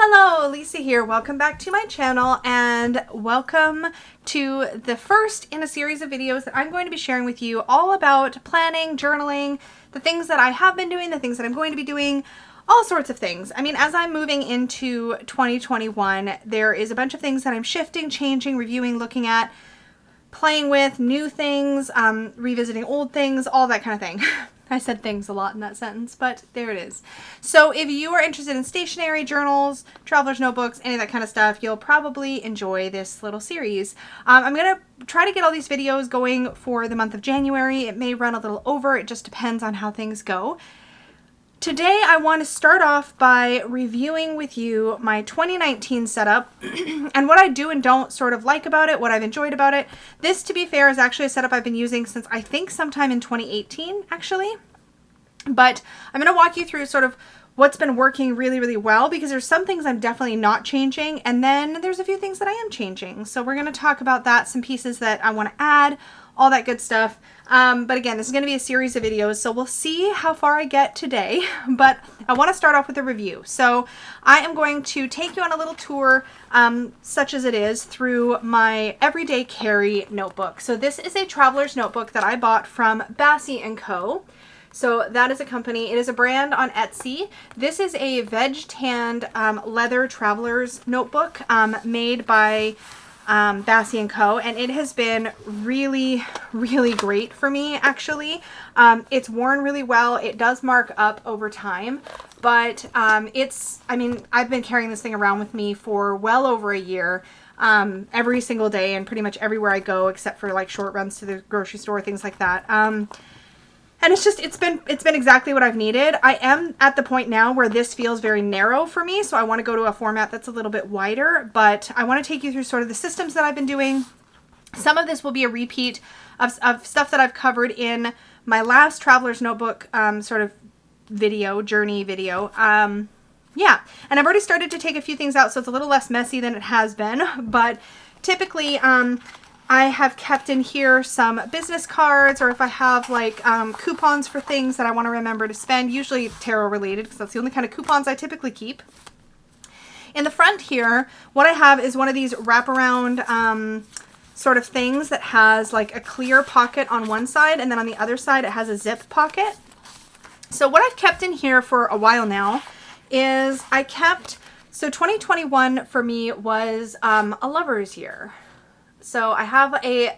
Hello, Lisa here. Welcome back to my channel and welcome to the first in a series of videos that I'm going to be sharing with you all about planning, journaling, the things that I have been doing, the things that I'm going to be doing, all sorts of things. I mean, as I'm moving into 2021, there is a bunch of things that I'm shifting, changing, reviewing, looking at, playing with, new things, revisiting old things, all that kind of thing. I said things a lot in that sentence, but there it is. So if you are interested in stationery, journals, traveler's notebooks, any of that kind of stuff, you'll probably enjoy this little series. I'm going to try to get all these videos going for the month of January. It may run a little over. It just depends on how things go. Today, I want to start off by reviewing with you my 2019 setup and what I do and don't sort of like about it, what I've enjoyed about it. This, to be fair, is actually a setup I've been using since I think sometime in 2018, actually. But I'm going to walk you through sort of what's been working really, really well, because there's some things I'm definitely not changing, and then there's a few things that I am changing. So we're going to talk about that, some pieces that I want to add, all that good stuff. But again, this is going to be a series of videos, so we'll see how far I get today. But I want to start off with a review. So I am going to take you on a little tour, such as it is, through my everyday carry notebook. So this is a traveler's notebook that I bought from Papez & Co. So that is a company. It is a brand on Etsy. This is a veg-tanned leather traveler's notebook made by Papez & Co. And it has been really, really great for me, actually. It's worn really well. It does mark up over time, but I mean, I've been carrying this thing around with me for well over a year. Every single day and pretty much everywhere I go, except for like short runs to the grocery store, things like that. And it's been exactly what I've needed. I am at the point now where this feels very narrow for me, so I want to go to a format that's a little bit wider, but I want to take you through sort of the systems that I've been doing. Some of this will be a repeat of stuff that I've covered in my last Traveler's Notebook sort of video, journey video. Yeah, and I've already started to take a few things out, so it's a little less messy than it has been, but typically I have kept in here some business cards, or if I have like coupons for things that I want to remember to spend, usually tarot related, because that's the only kind of coupons I typically keep. In the front here, what I have is one of these wraparound sort of things that has like a clear pocket on one side, and then on the other side it has a zip pocket. So what I've kept in here for a while now is so 2021 for me was a lover's year. So I have a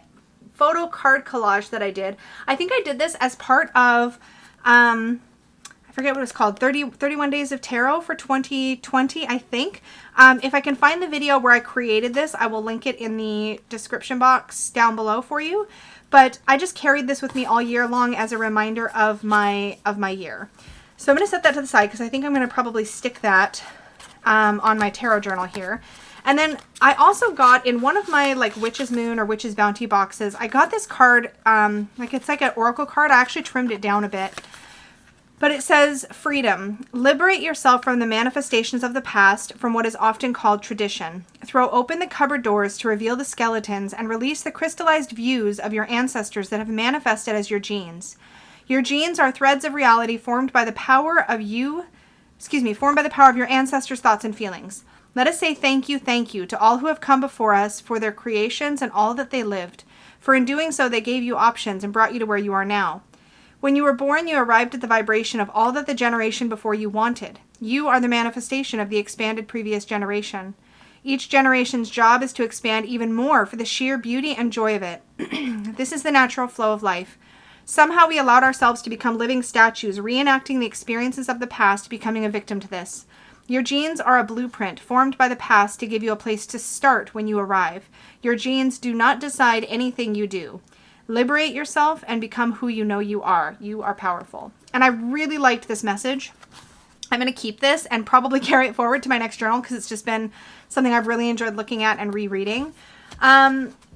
photo card collage that I did. I think I did this as part of, I forget what it's called, 31 Days of Tarot for 2020, I think. If I can find the video where I created this, I will link it in the description box down below for you. But I just carried this with me all year long as a reminder of my year. So I'm going to set that to the side because I think I'm going to probably stick that on my tarot journal here. And then I also got in one of my like Witch's Moon or Witch's Bounty boxes, I got this card, it's like an oracle card. I actually trimmed it down a bit. But it says, freedom. Liberate yourself from the manifestations of the past, from what is often called tradition. Throw open the cupboard doors to reveal the skeletons and release the crystallized views of your ancestors that have manifested as your genes. Your genes are threads of reality formed by the power of your ancestors' thoughts and feelings. Let us say thank you to all who have come before us for their creations and all that they lived. For in doing so, they gave you options and brought you to where you are now. When you were born, you arrived at the vibration of all that the generation before you wanted. You are the manifestation of the expanded previous generation. Each generation's job is to expand even more for the sheer beauty and joy of it. This is the natural flow of life. Somehow we allowed ourselves to become living statues, reenacting the experiences of the past, becoming a victim to this. Your genes are a blueprint formed by the past to give you a place to start when you arrive. Your genes do not decide anything you do. Liberate yourself and become who you know you are. You are powerful. And I really liked this message. I'm going to keep this and probably carry it forward to my next journal because it's just been something I've really enjoyed looking at and rereading.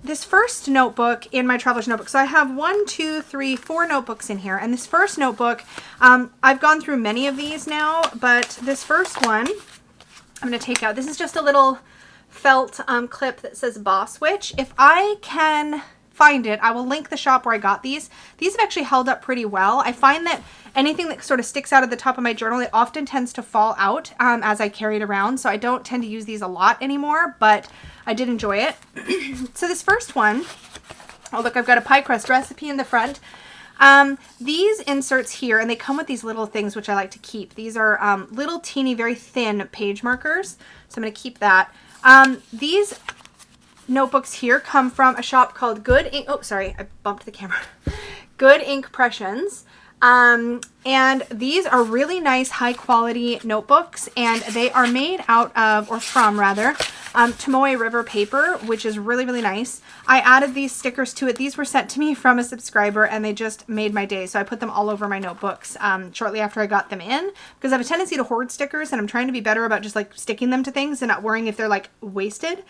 This first notebook in my traveler's notebook, so I have 4 notebooks in here, and this first notebook, I've gone through many of these now, but this first one, I'm going to take out, this is just a little felt clip that says Boss Witch. If I can find it, I will link the shop where I got these. These have actually held up pretty well. I find that anything that sort of sticks out at the top of my journal, it often tends to fall out as I carry it around. So I don't tend to use these a lot anymore, but I did enjoy it. So this first one, oh look, I've got a pie crust recipe in the front. These inserts here, and they come with these little things which I like to keep. These are little teeny, very thin page markers. So I'm going to keep that. These notebooks here come from a shop called Good Ink. Oh, sorry, I bumped the camera. Good Ink Pressions. And these are really nice, high quality notebooks, and they are made out of, or from rather, Tomoe River paper, which is really, really nice. I added these stickers to it. These were sent to me from a subscriber, and they just made my day. So I put them all over my notebooks shortly after I got them in, because I have a tendency to hoard stickers, and I'm trying to be better about just like sticking them to things and not worrying if they're like wasted.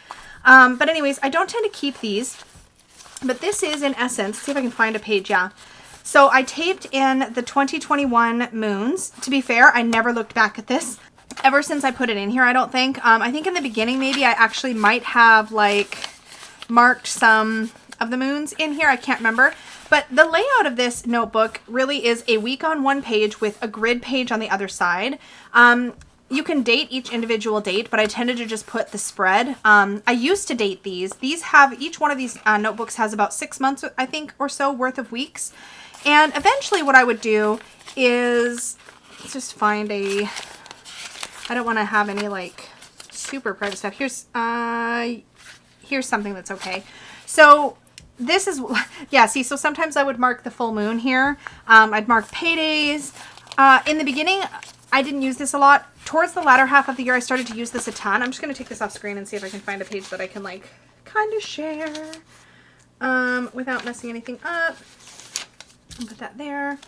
But anyways, I don't tend to keep these, but this is in essence, see if I can find a page. Yeah. So I taped in the 2021 moons. To be fair, I never looked back at this ever since I put it in here, I don't think. I think in the beginning, maybe I actually might have like marked some of the moons in here. I can't remember. But the layout of this notebook really is a week on one page with a grid page on the other side. You can date each individual date, but I tended to just put the spread. I used to date these. These have, each one of these notebooks has about 6 months, I think, or so worth of weeks. And eventually what I would do is, let's just find a, I don't want to have any like super private stuff. Here's something that's okay. So this is, yeah, see, so sometimes I would mark the full moon here. I'd mark paydays. In the beginning, I didn't use this a lot. Towards the latter half of the year, I started to use this a ton. I'm just going to take this off screen and see if I can find a page that I can like kind of share without messing anything up. I'll put that there.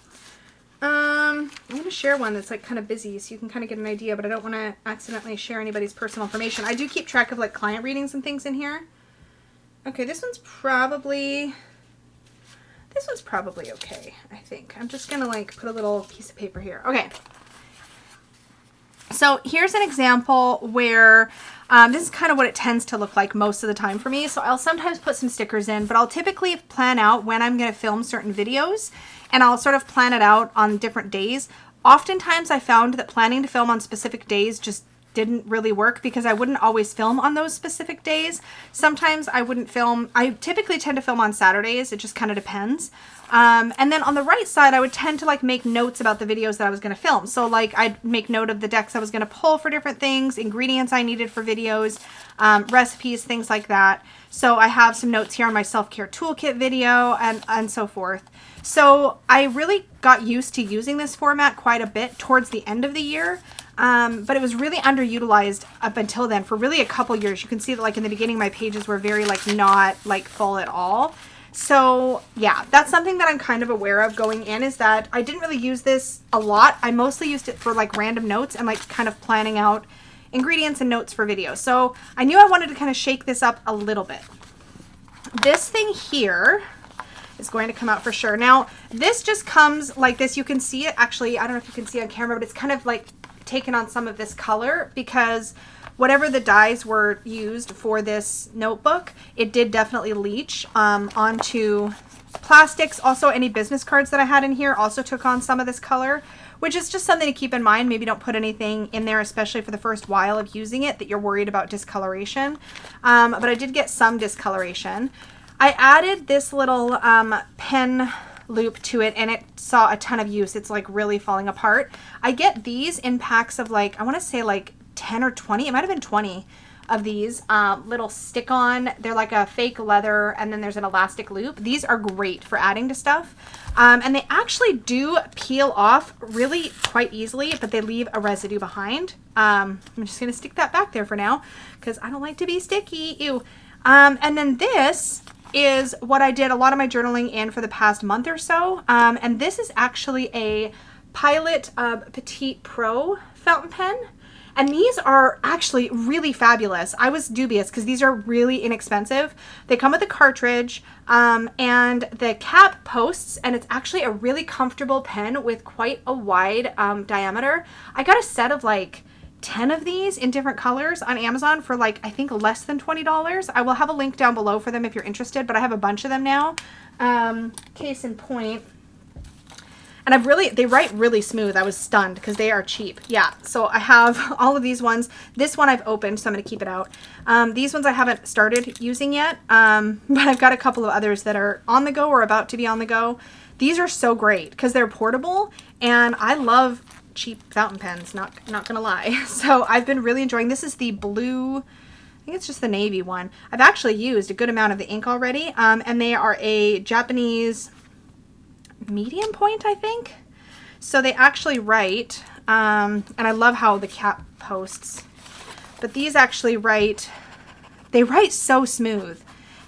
I'm going to share one that's like kind of busy so you can kind of get an idea, but I don't want to accidentally share anybody's personal information. I do keep track of like client readings and things in here. Okay, this one's probably okay, I think. I'm just going to like put a little piece of paper here. Okay. So here's an example where this is kind of what it tends to look like most of the time for me. So I'll sometimes put some stickers in, but I'll typically plan out when I'm going to film certain videos, and I'll sort of plan it out on different days. Oftentimes I found that planning to film on specific days just didn't really work because I wouldn't always film on those specific days. Sometimes I wouldn't film. I typically tend to film on Saturdays. It just kind of depends. And then on the right side, I would tend to like make notes about the videos that I was going to film. So like I'd make note of the decks I was going to pull for different things, ingredients I needed for videos, recipes, things like that. So I have some notes here on my self-care toolkit video and so forth. So I really got used to using this format quite a bit towards the end of the year. But it was really underutilized up until then for really a couple years. You can see that like in the beginning, my pages were very like not like full at all. So yeah, that's something that I'm kind of aware of going in, is that I didn't really use this a lot. I mostly used it for like random notes and like kind of planning out ingredients and notes for videos. So I knew I wanted to kind of shake this up a little bit. This thing here is going to come out for sure. Now this just comes like this. You can see it actually, I don't know if you can see on camera, but it's kind of like taken on some of this color because whatever the dyes were used for this notebook, it did definitely leach onto plastics. Also, any business cards that I had in here also took on some of this color, which is just something to keep in mind. Maybe don't put anything in there, especially for the first while of using it, that you're worried about discoloration. But I did get some discoloration. I added this little pen loop to it, and it saw a ton of use. It's like really falling apart. I get these in packs of like, I want to say like 10 or 20. It might have been 20 of these little stick-on. They're like a fake leather, and then there's an elastic loop. These are great for adding to stuff. And they actually do peel off really quite easily, but they leave a residue behind. I'm just going to stick that back there for now because I don't like to be sticky. Ew. And then this is what I did a lot of my journaling in for the past month or so. And this is actually a Pilot Petite Pro fountain pen. And these are actually really fabulous. I was dubious because these are really inexpensive. They come with a cartridge and the cap posts, and it's actually a really comfortable pen with quite a wide diameter. I got a set of like 10 of these in different colors on Amazon for like, I think less than $20. I will have a link down below for them if you're interested, but I have a bunch of them now. Case in point. And they write really smooth. I was stunned because they are cheap. Yeah, so I have all of these ones. This one I've opened, so I'm going to keep it out. These ones I haven't started using yet, but I've got a couple of others that are on the go or about to be on the go. These are so great because they're portable, and I love cheap fountain pens, not gonna lie. So I've been really enjoying. This is the blue, I think it's just the navy one. I've actually used a good amount of the ink already, and they are a Japanese medium point, I think. So they actually write, and I love how the cap posts, but these actually they write so smooth.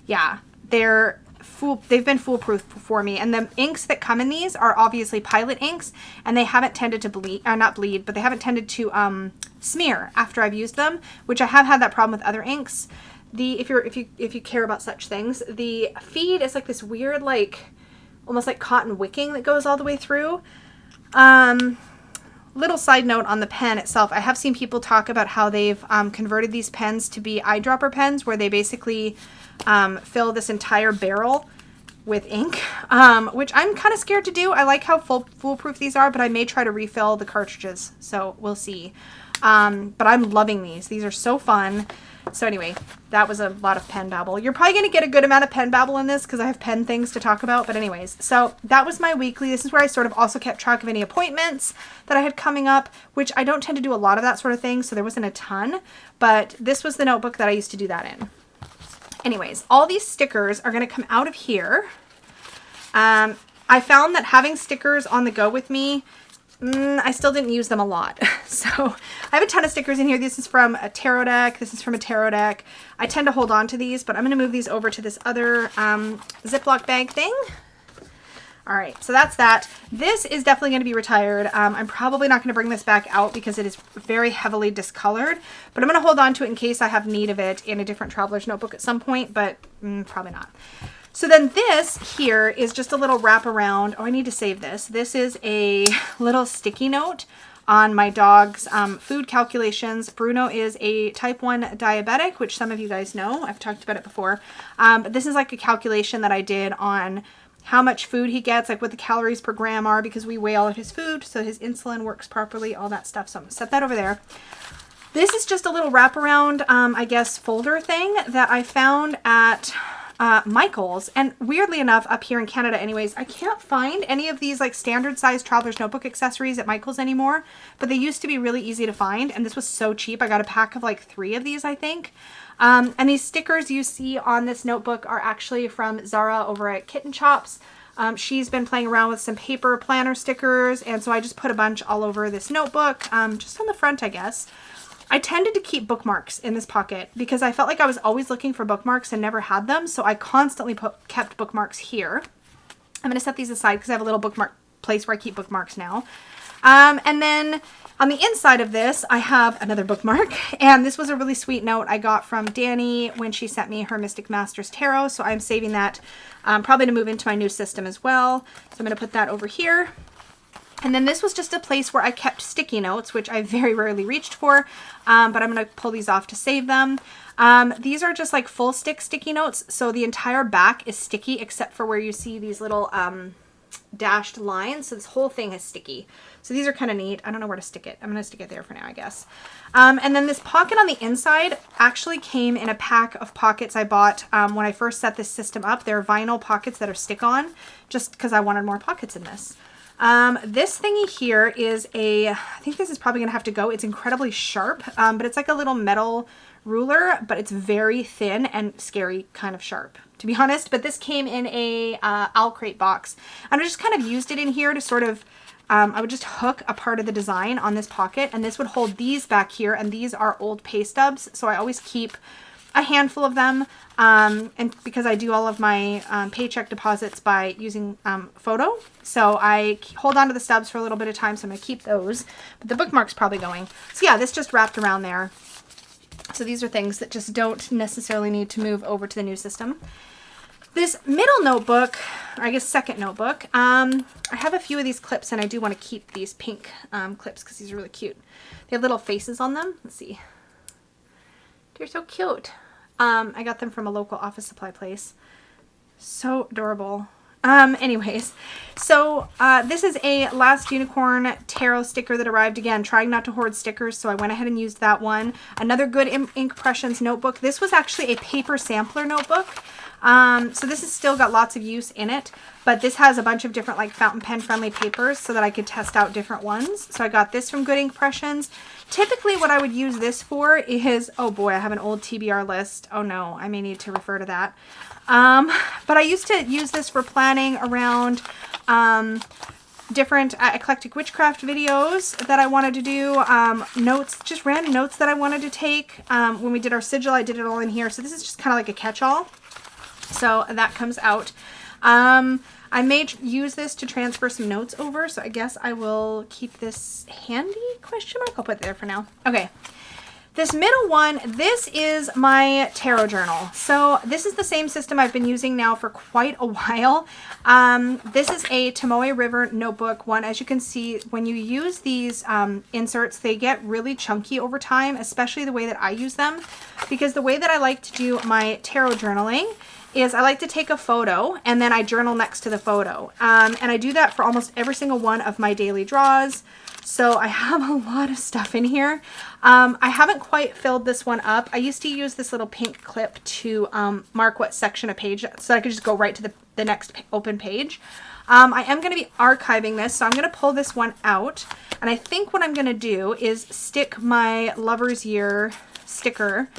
Yeah, they've been foolproof for me. And the inks that come in these are obviously Pilot inks, and they haven't tended to not bleed, but they haven't tended to smear after I've used them, which I have had that problem with other inks. If you care about such things, the feed is like this weird, like almost like cotton wicking that goes all the way through. Little side note on the pen itself, I have seen people talk about how they've converted these pens to be eyedropper pens, where they basically fill this entire barrel with ink, which I'm kind of scared to do. I like how foolproof these are, but I may try to refill the cartridges, so we'll see. But I'm loving these. These are so fun. So anyway, that was a lot of pen babble. You're probably going to get a good amount of pen babble in this because I have pen things to talk about. But anyways, so that was my weekly. This is where I sort of also kept track of any appointments that I had coming up, which I don't tend to do a lot of that sort of thing, so there wasn't a ton. But this was the notebook that I used to do that in. Anyways, all these stickers are going to come out of here. I found that having stickers on the go with me, I still didn't use them a lot. So I have a ton of stickers in here. This is from a tarot deck. This is from a tarot deck. I tend to hold on to these, but I'm going to move these over to this other Ziploc bag thing. All right, so that's that. This is definitely going to be retired. I'm probably not going to bring this back out because it is very heavily discolored, but I'm going to hold on to it in case I have need of it in a different traveler's notebook at some point, but probably not. So then this here is just a little wraparound. Oh, I need to save this. This is a little sticky note on my dog's food calculations. Bruno is a type 1 diabetic, which some of you guys know. I've talked about it before. But this is like a calculation that I did on how much food he gets, like what the calories per gram are, because we weigh all of his food so his insulin works properly, all that stuff. So I'm going to set that over there. This is just a little wraparound, I guess, folder thing that I found at Michael's. And weirdly enough, up here in Canada anyways, I can't find any of these like standard size traveler's notebook accessories at Michael's anymore, but they used to be really easy to find, and this was so cheap. I got a pack of like 3 of these, I think. And these stickers you see on this notebook are actually from Zara over at Kitten Chops. She's been playing around with some paper planner stickers, and so I just put a bunch all over this notebook, just on the front, I guess. I tended to keep bookmarks in this pocket because I felt like I was always looking for bookmarks and never had them, so I constantly kept bookmarks here. I'm going to set these aside because I have a little bookmark place where I keep bookmarks now. And then on the inside of this, I have another bookmark, and this was a really sweet note I got from Danny when she sent me her Mystic Masters Tarot, so I'm saving that probably to move into my new system as well. So I'm going to put that over here. And then this was just a place where I kept sticky notes, which I very rarely reached for, but I'm going to pull these off to save them. These are just like full stick sticky notes, so the entire back is sticky except for where you see these little dashed lines, so this whole thing is sticky. So these are kind of neat. I don't know where to stick it. I'm going to stick it there for now, I guess. And then this pocket on the inside actually came in a pack of pockets I bought when I first set this system up. They're vinyl pockets that are stick-on, just because I wanted more pockets in this. This thingy here is I think this is probably going to have to go. It's incredibly sharp, but it's like a little metal ruler, but it's very thin and scary kind of sharp, to be honest. But this came in a Owl Crate box, and I just kind of used it in here to sort of, I would just hook a part of the design on this pocket, and this would hold these back here, and these are old pay stubs, so I always keep a handful of them, and because I do all of my paycheck deposits by using photo, so I hold on to the stubs for a little bit of time, so I'm going to keep those, but the bookmark's probably going. So yeah, this just wrapped around there. So these are things that just don't necessarily need to move over to the new system. This middle notebook, or I guess second notebook, I have a few of these clips, and I do want to keep these pink clips because these are really cute. They have little faces on them. Let's see. They're so cute. I got them from a local office supply place. So adorable. Anyways, so this is a Last Unicorn tarot sticker that arrived. Again, trying not to hoard stickers, so I went ahead and used that one. Another good Inkpressions notebook. This was actually a paper sampler notebook. So this has still got lots of use in it, but this has a bunch of different like fountain pen friendly papers so that I could test out different ones. So I got this from Good Inkpressions. Typically what I would use this for is, oh boy, I have an old TBR list. Oh no, I may need to refer to that. But I used to use this for planning around, different eclectic witchcraft videos that I wanted to do, notes, just random notes that I wanted to take. When we did our sigil, I did it all in here. So this is just kind of like a catch-all. So that comes out. I may use this to transfer some notes over, so I guess I will keep this handy, question mark? I'll put it there for now. Okay. This middle one, this is my tarot journal. So this is the same system I've been using now for quite a while. This is a Tomoe River notebook one. As you can see, when you use these inserts, they get really chunky over time, especially the way that I use them. Because the way that I like to do my tarot journaling is I like to take a photo and then I journal next to the photo. And I do that for almost every single one of my daily draws. So I have a lot of stuff in here. I haven't quite filled this one up. I used to use this little pink clip to mark what section a page, so I could just go right to the next open page. I am going to be archiving this, so I'm going to pull this one out. And I think what I'm going to do is stick my Lover's Year sticker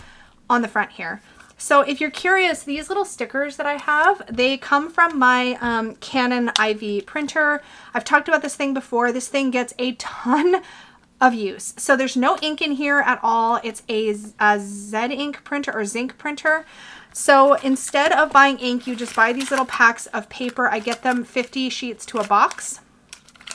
on the front here. So if you're curious, these little stickers that I have, they come from my Canon IV printer. I've talked about this thing before. This thing gets a ton of use. So there's no ink in here at all. It's a Z ink printer or zinc printer. So instead of buying ink, you just buy these little packs of paper. I get them 50 sheets to a box.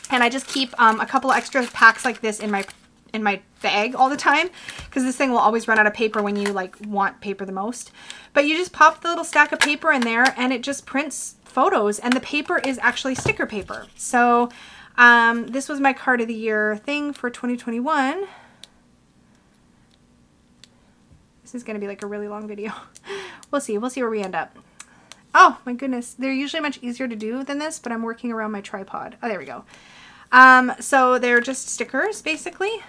And I just keep a couple of extra packs like this in my bag all the time, because this thing will always run out of paper when you like want paper the most. But you just pop the little stack of paper in there and it just prints photos, and the paper is actually sticker paper. So this was my card of the year thing for 2021. This is going to be like a really long video. We'll see where we end up. Oh my goodness, they're usually much easier to do than this, but I'm working around my tripod. Oh, there we go. So they're just stickers basically,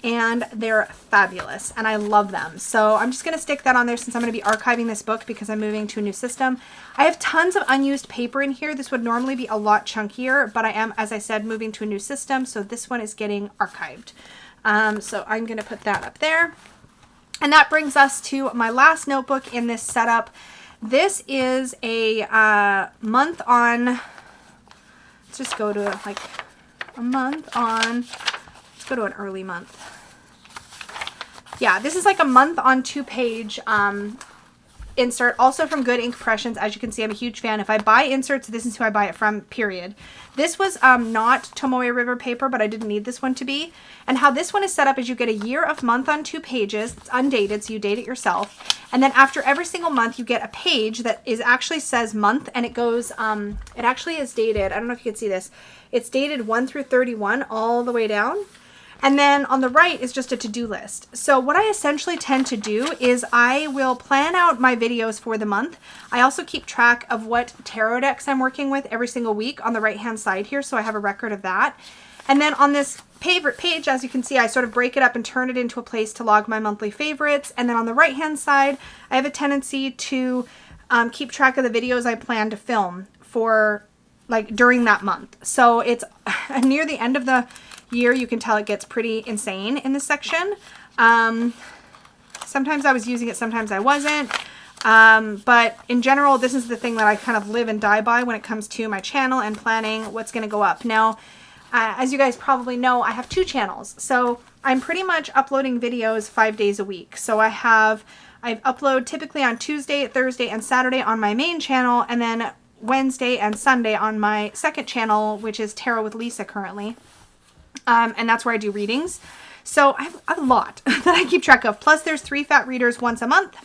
and they're fabulous and I love them. So I'm just going to stick that on there since I'm going to be archiving this book because I'm moving to a new system. I have tons of unused paper in here. This would normally be a lot chunkier, but I am, as I said, moving to a new system. So this one is getting archived. So I'm going to put that up there. And that brings us to my last notebook in this setup. This is a month on, let's just go to like a month on, let's go to an early month. Yeah, this is like a month on 2-page insert, also from Good Inkpressions. As you can see, I'm a huge fan. If I buy inserts, this is who I buy it from, period. This was not Tomoe River paper, but I didn't need this one to be. And how this one is set up is you get a year of month on 2 pages. It's undated, so you date it yourself. And then after every single month, you get a page that is actually says month, and it goes, it actually is dated. I don't know if you can see this. It's dated 1 through 31 all the way down. And then on the right is just a to-do list. So what I essentially tend to do is I will plan out my videos for the month. I also keep track of what tarot decks I'm working with every single week on the right-hand side here, so I have a record of that. And then on this favorite page, as you can see, I sort of break it up and turn it into a place to log my monthly favorites. And then on the right-hand side, I have a tendency to keep track of the videos I plan to film for like during that month. So it's near the end of the year, you can tell it gets pretty insane in this section. Sometimes I was using it, sometimes I wasn't. But in general, this is the thing that I kind of live and die by when it comes to my channel and planning what's going to go up. Now, as you guys probably know, I have 2 channels. So I'm pretty much uploading videos 5 days a week. So I upload typically on Tuesday, Thursday, and Saturday on my main channel, and then Wednesday and Sunday on my second channel, which is Tarot with Lisa currently. And that's where I do readings. So I have a lot that I keep track of. Plus there's 3 fat readers once a month.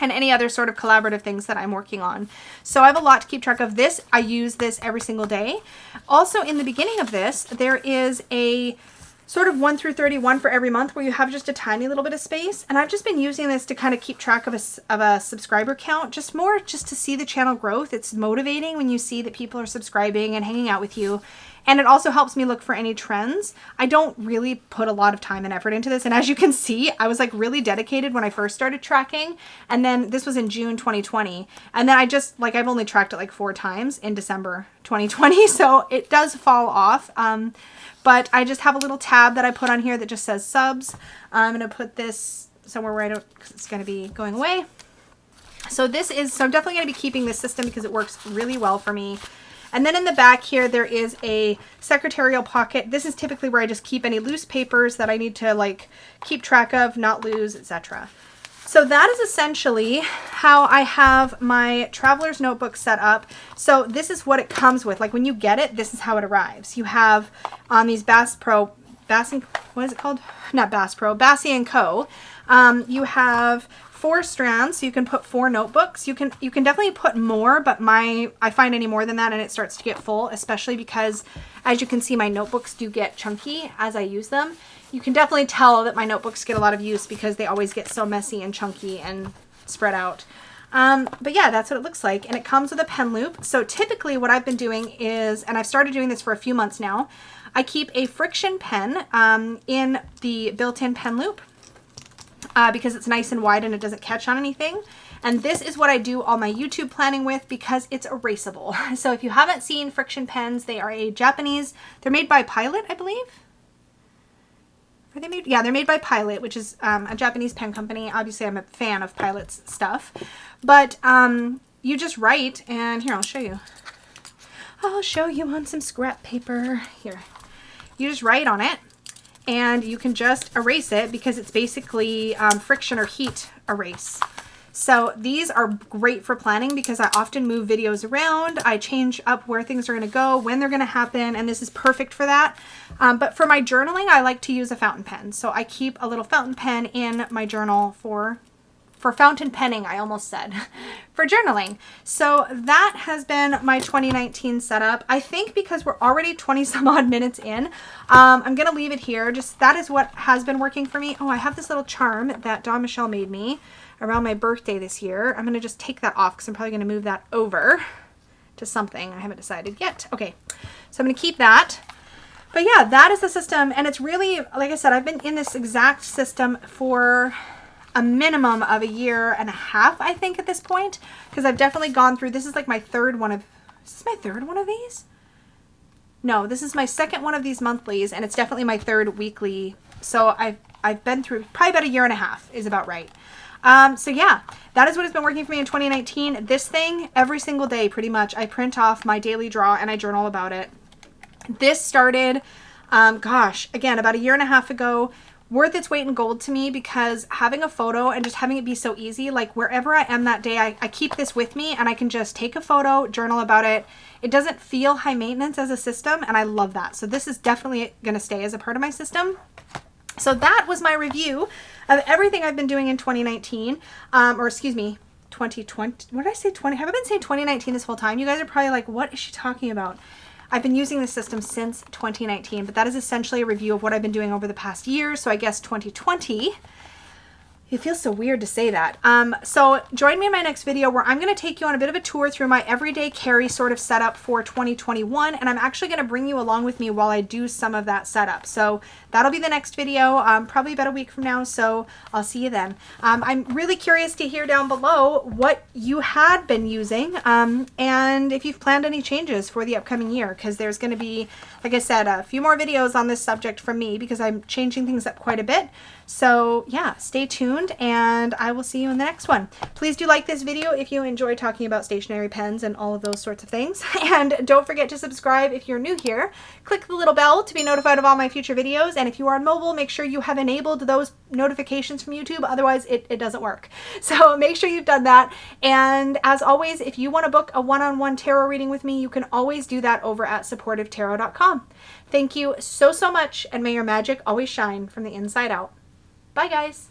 and any other sort of collaborative things that I'm working on. So I have a lot to keep track of. This, I use this every single day. Also, in the beginning of this, there is a sort of 1 through 31 for every month where you have just a tiny little bit of space. And I've just been using this to kind of keep track of a subscriber count, just to see the channel growth. It's motivating when you see that people are subscribing and hanging out with you. And it also helps me look for any trends. I don't really put a lot of time and effort into this. And as you can see, I was like really dedicated when I first started tracking. And then this was in June 2020. And then I just like, I've only tracked it like 4 times in December 2020. So it does fall off. But I just have a little tab that I put on here that just says subs. I'm going to put this somewhere where I don't, because it's going to be going away. So this is, so I'm definitely going to be keeping this system because it works really well for me. And then in the back here, there is a secretarial pocket. This is typically where I just keep any loose papers that I need to like keep track of, not lose, etc. So that is essentially how I have my traveler's notebook set up. So this is what it comes with. Like when you get it, this is how it arrives. You have on these Bass Pro, what is it called? Not Bass Pro, Bassy & Co. You have 4 strands, so you can put 4 notebooks. You can definitely put more, but I find any more than that and it starts to get full, especially because as you can see, my notebooks do get chunky as I use them. You can definitely tell that my notebooks get a lot of use because they always get so messy and chunky and spread out. But yeah, that's what it looks like. And it comes with a pen loop. So typically what I've been doing is, and I've started doing this for a few months now, I keep a friction pen in the built-in pen loop because it's nice and wide and it doesn't catch on anything. And this is what I do all my YouTube planning with because it's erasable. So if you haven't seen friction pens, they are a Japanese, they're made by Pilot, I believe. Are they made? Yeah, they're made by Pilot, which is a Japanese pen company. Obviously, I'm a fan of Pilot's stuff. But you just write, and here, I'll show you. I'll show you on some scrap paper. Here. You just write on it, and you can just erase it because it's basically friction or heat erase. So these are great for planning because I often move videos around. I change up where things are going to go, when they're going to happen, and this is perfect for that. But for my journaling, I like to use a fountain pen. So I keep a little fountain pen in my journal for fountain penning, I almost said, for journaling. So that has been my 2019 setup. I think because we're already 20 some odd minutes in, I'm going to leave it here. Just that is what has been working for me. Oh, I have this little charm that Dawn Michelle made me around my birthday this year. I'm going to just take that off because I'm probably going to move that over to something. I haven't decided yet. Okay, so I'm going to keep that. But yeah, that is the system. And it's really, like I said, I've been in this exact system for a minimum of 1.5 years, I think, at this point, because I've definitely gone through, this is like my third one of, is this my third one of these? No, this is my second one of these monthlies, and it's definitely my third weekly. So I've been through probably about 1.5 years is about right. So yeah, that is what has been working for me in 2019. This thing, every single day, pretty much, I print off my daily draw and I journal about it. This started, gosh, again, about 1.5 years ago. Worth its weight in gold to me because having a photo and just having it be so easy, like wherever I am that day, I keep this with me and I can just take a photo, journal about it. It doesn't feel high maintenance as a system, and I love that. So this is definitely going to stay as a part of my system. So that was my review of everything I've been doing in 2019, or excuse me, 2020. What did I say? 20? Have I been saying 2019 this whole time? You guys are probably like, what is she talking about? I've been using this system since 2019, but that is essentially a review of what I've been doing over the past year. So I guess 2020, it feels so weird to say that. So join me in my next video where I'm going to take you on a bit of a tour through my everyday carry sort of setup for 2021. And I'm actually going to bring you along with me while I do some of that setup. So that'll be the next video, probably about a week from now. So I'll see you then. I'm really curious to hear down below what you had been using and if you've planned any changes for the upcoming year, because there's going to be, like I said, a few more videos on this subject from me because I'm changing things up quite a bit. So yeah, stay tuned and I will see you in the next one. Please do like this video if you enjoy talking about stationery pens and all of those sorts of things. And don't forget to subscribe if you're new here. Click the little bell to be notified of all my future videos. And if you are on mobile, make sure you have enabled those notifications from YouTube. Otherwise, it doesn't work. So make sure you've done that. And as always, if you want to book a one-on-one tarot reading with me, you can always do that over at supportivetarot.com. Thank you so much, and may your magic always shine from the inside out. Bye, guys.